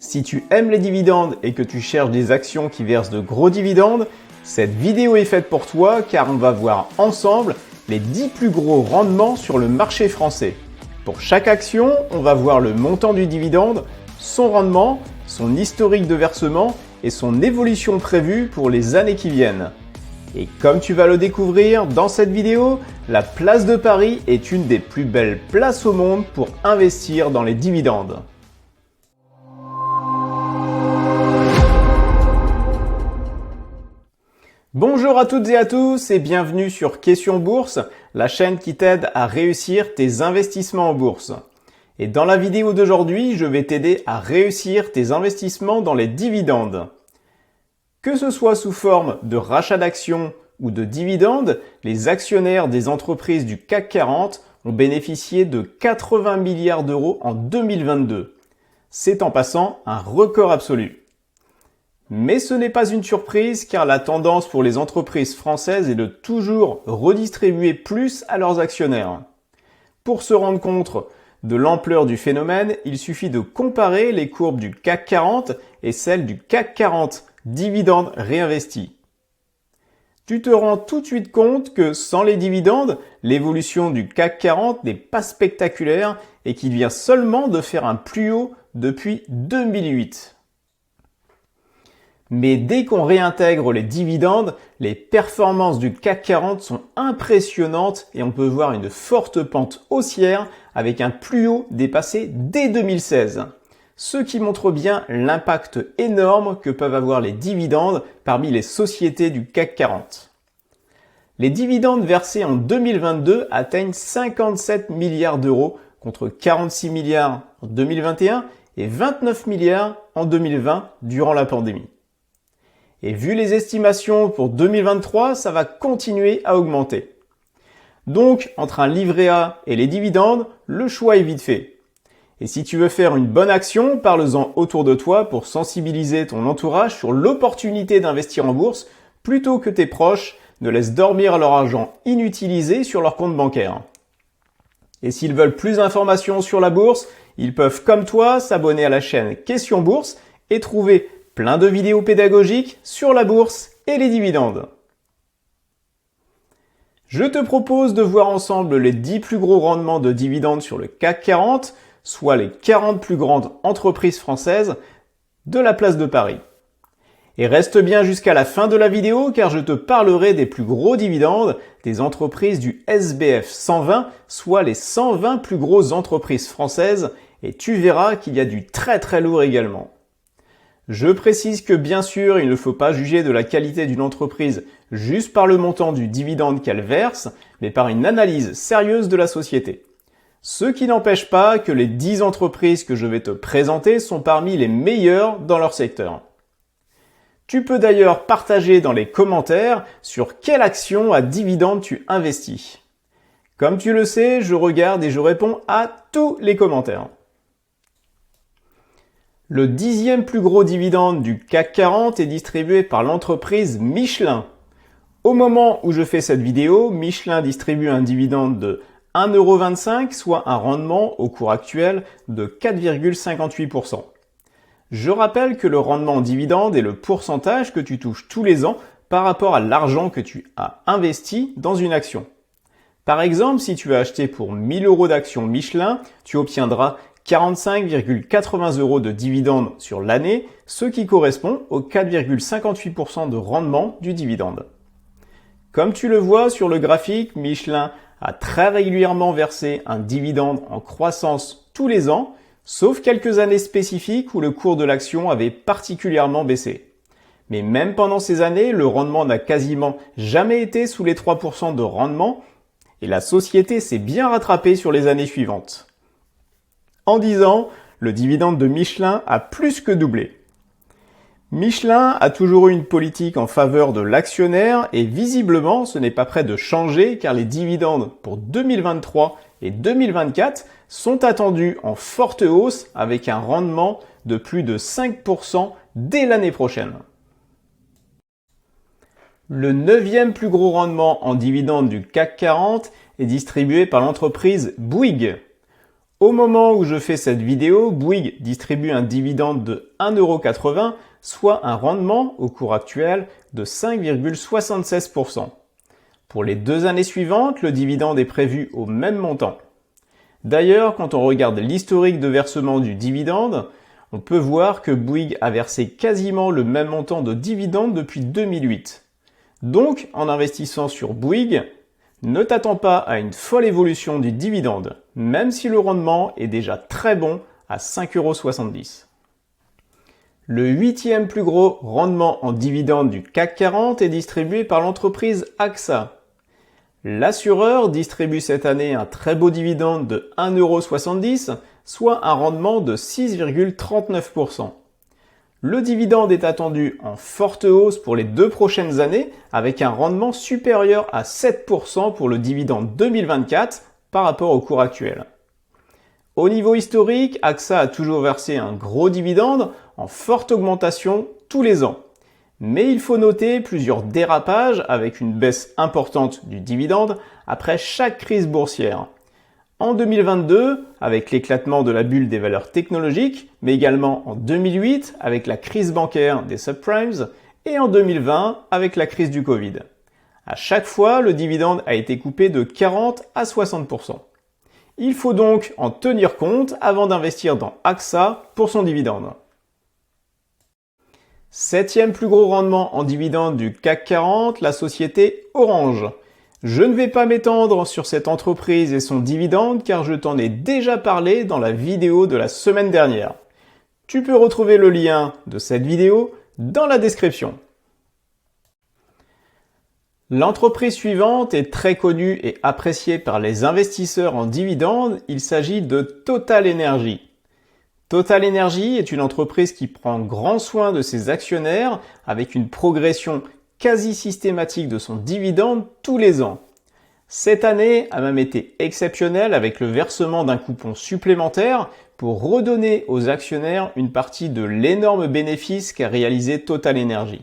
Si tu aimes les dividendes et que tu cherches des actions qui versent de gros dividendes, cette vidéo est faite pour toi car on va voir ensemble les 10 plus gros rendements sur le marché français. Pour chaque action, on va voir le montant du dividende, son rendement, son historique de versement et son évolution prévue pour les années qui viennent. Et comme tu vas le découvrir dans cette vidéo, la place de Paris est une des plus belles places au monde pour investir dans les dividendes. Bonjour à toutes et à tous et bienvenue sur Question Bourse, la chaîne qui t'aide à réussir tes investissements en bourse. Et dans la vidéo d'aujourd'hui, je vais t'aider à réussir tes investissements dans les dividendes. Que ce soit sous forme de rachat d'actions ou de dividendes, les actionnaires des entreprises du CAC 40 ont bénéficié de 80 milliards d'euros en 2022. C'est en passant un record absolu. Mais ce n'est pas une surprise car la tendance pour les entreprises françaises est de toujours redistribuer plus à leurs actionnaires. Pour se rendre compte de l'ampleur du phénomène, il suffit de comparer les courbes du CAC 40 et celles du CAC 40 dividendes réinvestis. Tu te rends tout de suite compte que sans les dividendes, l'évolution du CAC 40 n'est pas spectaculaire et qu'il vient seulement de faire un plus haut depuis 2008. Mais dès qu'on réintègre les dividendes, les performances du CAC 40 sont impressionnantes et on peut voir une forte pente haussière avec un plus haut dépassé dès 2016. Ce qui montre bien l'impact énorme que peuvent avoir les dividendes parmi les sociétés du CAC 40. Les dividendes versés en 2022 atteignent 57 milliards d'euros contre 46 milliards en 2021 et 29 milliards en 2020 durant la pandémie. Et vu les estimations pour 2023, ça va continuer à augmenter. Donc, entre un livret A et les dividendes, le choix est vite fait. Et si tu veux faire une bonne action, parle-en autour de toi pour sensibiliser ton entourage sur l'opportunité d'investir en bourse plutôt que tes proches ne laissent dormir leur argent inutilisé sur leur compte bancaire. Et s'ils veulent plus d'informations sur la bourse, ils peuvent comme toi s'abonner à la chaîne Question Bourse et trouver plein de vidéos pédagogiques sur la bourse et les dividendes. Je te propose de voir ensemble les 10 plus gros rendements de dividendes sur le CAC 40, soit les 40 plus grandes entreprises françaises de la place de Paris. Et reste bien jusqu'à la fin de la vidéo car je te parlerai des plus gros dividendes des entreprises du SBF 120, soit les 120 plus grosses entreprises françaises, et tu verras qu'il y a du très très lourd également. Je précise que bien sûr, il ne faut pas juger de la qualité d'une entreprise juste par le montant du dividende qu'elle verse, mais par une analyse sérieuse de la société. Ce qui n'empêche pas que les 10 entreprises que je vais te présenter sont parmi les meilleures dans leur secteur. Tu peux d'ailleurs partager dans les commentaires sur quelle action à dividende tu investis. Comme tu le sais, je regarde et je réponds à tous les commentaires. Le 10e plus gros dividende du CAC 40 est distribué par l'entreprise Michelin. Au moment où je fais cette vidéo, Michelin distribue un dividende de 1,25 €, soit un rendement au cours actuel de 4,58%. Je rappelle que le rendement en dividende est le pourcentage que tu touches tous les ans par rapport à l'argent que tu as investi dans une action. Par exemple, si tu as acheté pour 1000 € d'actions Michelin, tu obtiendras 45,80 € de dividendes sur l'année, ce qui correspond au 4,58% de rendement du dividende. Comme tu le vois sur le graphique, Michelin a très régulièrement versé un dividende en croissance tous les ans, sauf quelques années spécifiques où le cours de l'action avait particulièrement baissé. Mais même pendant ces années, le rendement n'a quasiment jamais été sous les 3% de rendement et la société s'est bien rattrapée sur les années suivantes. En 10 ans, le dividende de Michelin a plus que doublé. Michelin a toujours eu une politique en faveur de l'actionnaire et visiblement ce n'est pas près de changer car les dividendes pour 2023 et 2024 sont attendus en forte hausse avec un rendement de plus de 5% dès l'année prochaine. Le 9e plus gros rendement en dividendes du CAC 40 est distribué par l'entreprise Bouygues. Au moment où je fais cette vidéo, Bouygues distribue un dividende de 1,80 €, soit un rendement au cours actuel de 5,76%. Pour les 2 années suivantes, le dividende est prévu au même montant. D'ailleurs, quand on regarde l'historique de versement du dividende, on peut voir que Bouygues a versé quasiment le même montant de dividende depuis 2008. Donc, en investissant sur Bouygues, ne t'attends pas à une folle évolution du dividende, même si le rendement est déjà très bon à 5,70 €. Le 8e plus gros rendement en dividende du CAC 40 est distribué par l'entreprise AXA. L'assureur distribue cette année un très beau dividende de 1,70 €, soit un rendement de 6,39%. Le dividende est attendu en forte hausse pour les 2 prochaines années, avec un rendement supérieur à 7% pour le dividende 2024 par rapport au cours actuel. Au niveau historique, AXA a toujours versé un gros dividende en forte augmentation tous les ans. Mais il faut noter plusieurs dérapages avec une baisse importante du dividende après chaque crise boursière. En 2022, avec l'éclatement de la bulle des valeurs technologiques, mais également en 2008 avec la crise bancaire des subprimes et en 2020 avec la crise du Covid. À chaque fois, le dividende a été coupé de 40 à 60%. Il faut donc en tenir compte avant d'investir dans AXA pour son dividende. 7e plus gros rendement en dividende du CAC 40, la société Orange. Je ne vais pas m'étendre sur cette entreprise et son dividende car je t'en ai déjà parlé dans la vidéo de la semaine dernière. Tu peux retrouver le lien de cette vidéo dans la description. L'entreprise suivante est très connue et appréciée par les investisseurs en dividendes, il s'agit de Total Energy. Total Energy est une entreprise qui prend grand soin de ses actionnaires avec une progression quasi systématique de son dividende tous les ans. Cette année a même été exceptionnelle avec le versement d'un coupon supplémentaire pour redonner aux actionnaires une partie de l'énorme bénéfice qu'a réalisé Total Energy.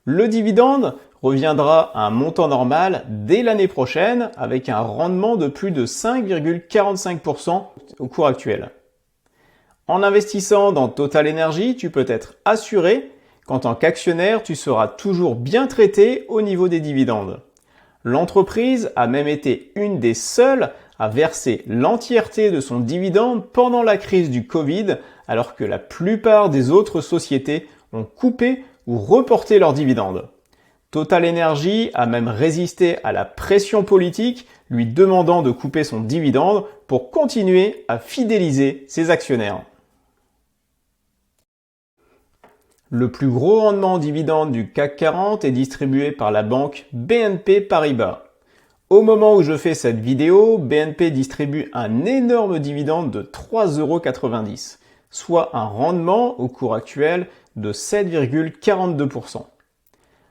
Le dividende reviendra à un montant normal dès l'année prochaine avec un rendement de plus de 5,45% au cours actuel. En investissant dans Total Energy, tu peux être assuré qu'en tant qu'actionnaire, tu seras toujours bien traité au niveau des dividendes. L'entreprise a même été une des seules à verser l'entièreté de son dividende pendant la crise du Covid, alors que la plupart des autres sociétés ont coupé ou reporté leurs dividendes. Total Energy a même résisté à la pression politique, lui demandant de couper son dividende pour continuer à fidéliser ses actionnaires. Le plus gros rendement en dividende du CAC 40 est distribué par la banque BNP Paribas. Au moment où je fais cette vidéo, BNP distribue un énorme dividende de 3,90 €, soit un rendement au cours actuel de 7,42%.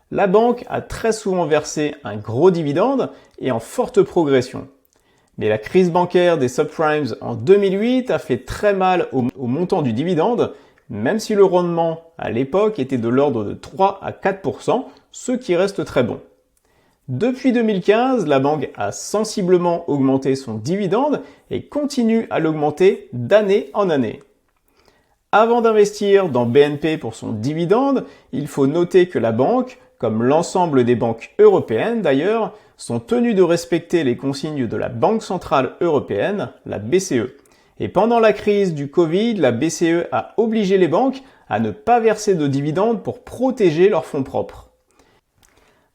La banque a très souvent versé un gros dividende et en forte progression. Mais la crise bancaire des subprimes en 2008 a fait très mal au montant du dividende, même si le rendement à l'époque était de l'ordre de 3 à 4%, ce qui reste très bon. Depuis 2015, la banque a sensiblement augmenté son dividende et continue à l'augmenter d'année en année. Avant d'investir dans BNP pour son dividende, il faut noter que la banque, comme l'ensemble des banques européennes d'ailleurs, sont tenues de respecter les consignes de la Banque centrale européenne, la BCE. Et pendant la crise du Covid, la BCE a obligé les banques à ne pas verser de dividendes pour protéger leurs fonds propres.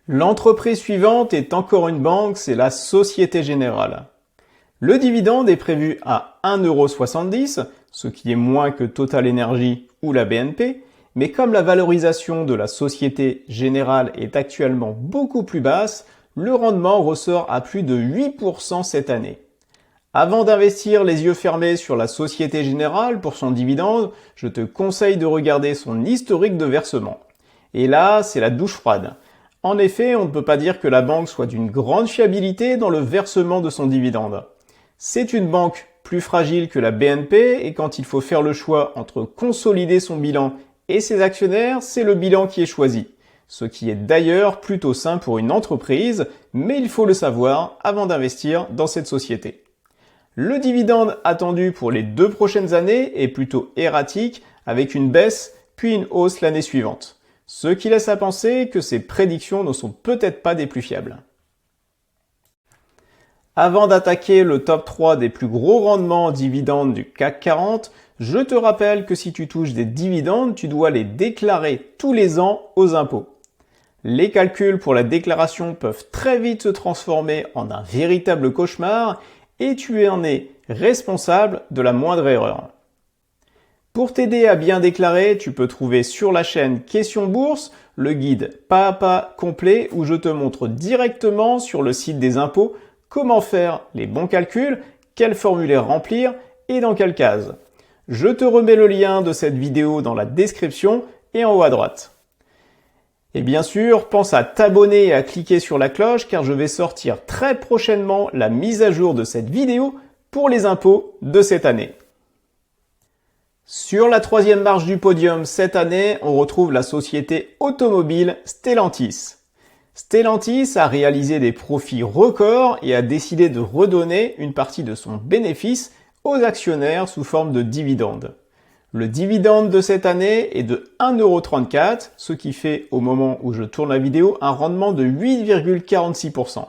L'entreprise suivante est encore une banque, c'est la Société Générale. Le dividende est prévu à 1,70 €, ce qui est moins que Total Energy ou la BNP, mais comme la valorisation de la Société Générale est actuellement beaucoup plus basse, le rendement ressort à plus de 8% cette année. Avant d'investir les yeux fermés sur la Société Générale pour son dividende, je te conseille de regarder son historique de versement. Et là, c'est la douche froide. En effet, on ne peut pas dire que la banque soit d'une grande fiabilité dans le versement de son dividende. C'est une banque plus fragile que la BNP et quand il faut faire le choix entre consolider son bilan et ses actionnaires, c'est le bilan qui est choisi. Ce qui est d'ailleurs plutôt sain pour une entreprise, mais il faut le savoir avant d'investir dans cette société. Le dividende attendu pour les 2 prochaines années est plutôt erratique, avec une baisse puis une hausse l'année suivante, ce qui laisse à penser que ces prédictions ne sont peut-être pas des plus fiables. Avant d'attaquer le top 3 des plus gros rendements en dividendes du CAC 40, je te rappelle que si tu touches des dividendes, tu dois les déclarer tous les ans aux impôts. Les calculs pour la déclaration peuvent très vite se transformer en un véritable cauchemar et tu en es responsable de la moindre erreur. Pour t'aider à bien déclarer, tu peux trouver sur la chaîne Question Bourse le guide pas à pas complet où je te montre directement sur le site des impôts comment faire les bons calculs, quel formulaire remplir et dans quelle case. Je te remets le lien de cette vidéo dans la description et en haut à droite. Et bien sûr, pense à t'abonner et à cliquer sur la cloche car je vais sortir très prochainement la mise à jour de cette vidéo pour les impôts de cette année. Sur la troisième marche du podium cette année, on retrouve la société automobile Stellantis. Stellantis a réalisé des profits records et a décidé de redonner une partie de son bénéfice aux actionnaires sous forme de dividendes. Le dividende de cette année est de 1,34 €, ce qui fait, au moment où je tourne la vidéo, un rendement de 8,46%.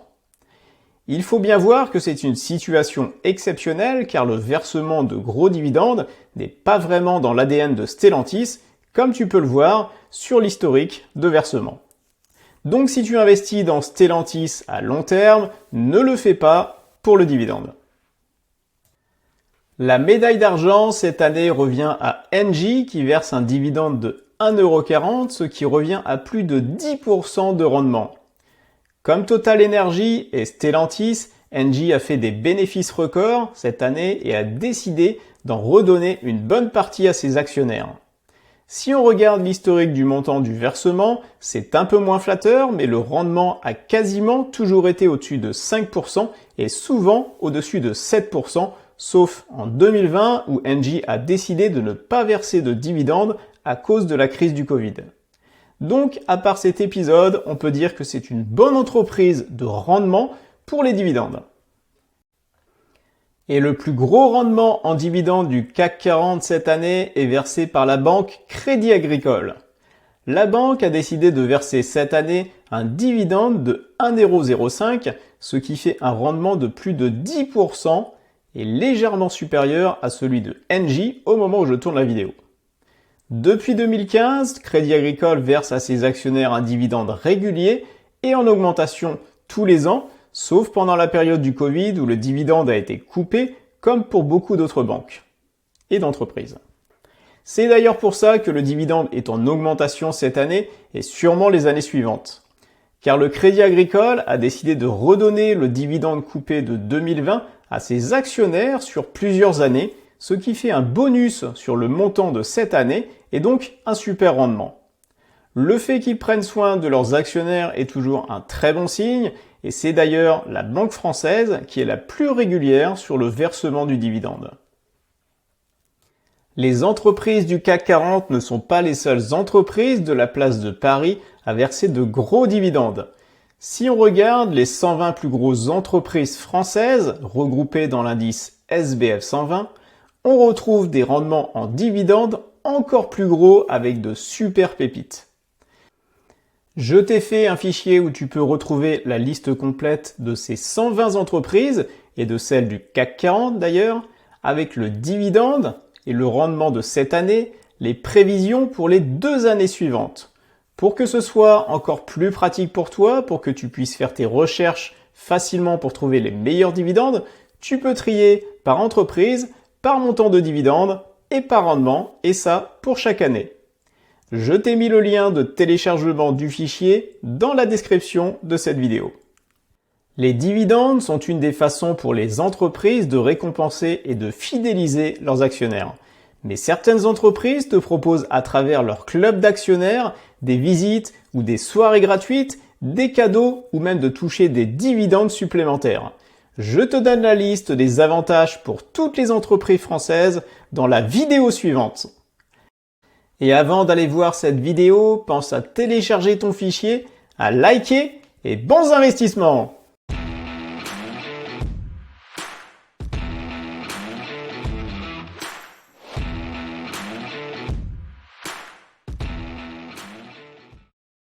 Il faut bien voir que c'est une situation exceptionnelle car le versement de gros dividendes n'est pas vraiment dans l'ADN de Stellantis, comme tu peux le voir sur l'historique de versement. Donc si tu investis dans Stellantis à long terme, ne le fais pas pour le dividende. La médaille d'argent cette année revient à Engie qui verse un dividende de 1,40 €, ce qui revient à plus de 10% de rendement. Comme Total Energy et Stellantis, Engie a fait des bénéfices records cette année et a décidé d'en redonner une bonne partie à ses actionnaires. Si on regarde l'historique du montant du versement, c'est un peu moins flatteur, mais le rendement a quasiment toujours été au-dessus de 5% et souvent au-dessus de 7%, sauf en 2020 où Engie a décidé de ne pas verser de dividendes à cause de la crise du Covid. Donc, à part cet épisode, on peut dire que c'est une bonne entreprise de rendement pour les dividendes. Et le plus gros rendement en dividendes du CAC 40 cette année est versé par la banque Crédit Agricole. La banque a décidé de verser cette année un dividende de 1,05 €, ce qui fait un rendement de plus de 10% et légèrement supérieur à celui de Engie au moment où je tourne la vidéo. Depuis 2015, Crédit Agricole verse à ses actionnaires un dividende régulier et en augmentation tous les ans, sauf pendant la période du Covid où le dividende a été coupé, comme pour beaucoup d'autres banques et d'entreprises. C'est d'ailleurs pour ça que le dividende est en augmentation cette année et sûrement les années suivantes. Car le Crédit Agricole a décidé de redonner le dividende coupé de 2020 à ses actionnaires sur plusieurs années, ce qui fait un bonus sur le montant de cette année et donc un super rendement. Le fait qu'ils prennent soin de leurs actionnaires est toujours un très bon signe et c'est d'ailleurs la Banque française qui est la plus régulière sur le versement du dividende. Les entreprises du CAC 40 ne sont pas les seules entreprises de la place de Paris à verser de gros dividendes. Si on regarde les 120 plus grosses entreprises françaises regroupées dans l'indice SBF 120, on retrouve des rendements en dividendes encore plus gros avec de super pépites. Je t'ai fait un fichier où tu peux retrouver la liste complète de ces 120 entreprises et de celles du CAC 40 d'ailleurs, avec le dividende et le rendement de cette année, les prévisions pour les 2 années suivantes. Pour que ce soit encore plus pratique pour toi, pour que tu puisses faire tes recherches facilement pour trouver les meilleurs dividendes, tu peux trier par entreprise, par montant de dividendes et par rendement, et ça pour chaque année. Je t'ai mis le lien de téléchargement du fichier dans la description de cette vidéo. Les dividendes sont une des façons pour les entreprises de récompenser et de fidéliser leurs actionnaires. Mais certaines entreprises te proposent à travers leur club d'actionnaires des visites ou des soirées gratuites, des cadeaux ou même de toucher des dividendes supplémentaires. Je te donne la liste des avantages pour toutes les entreprises françaises dans la vidéo suivante. Et avant d'aller voir cette vidéo, pense à télécharger ton fichier, à liker et bons investissements!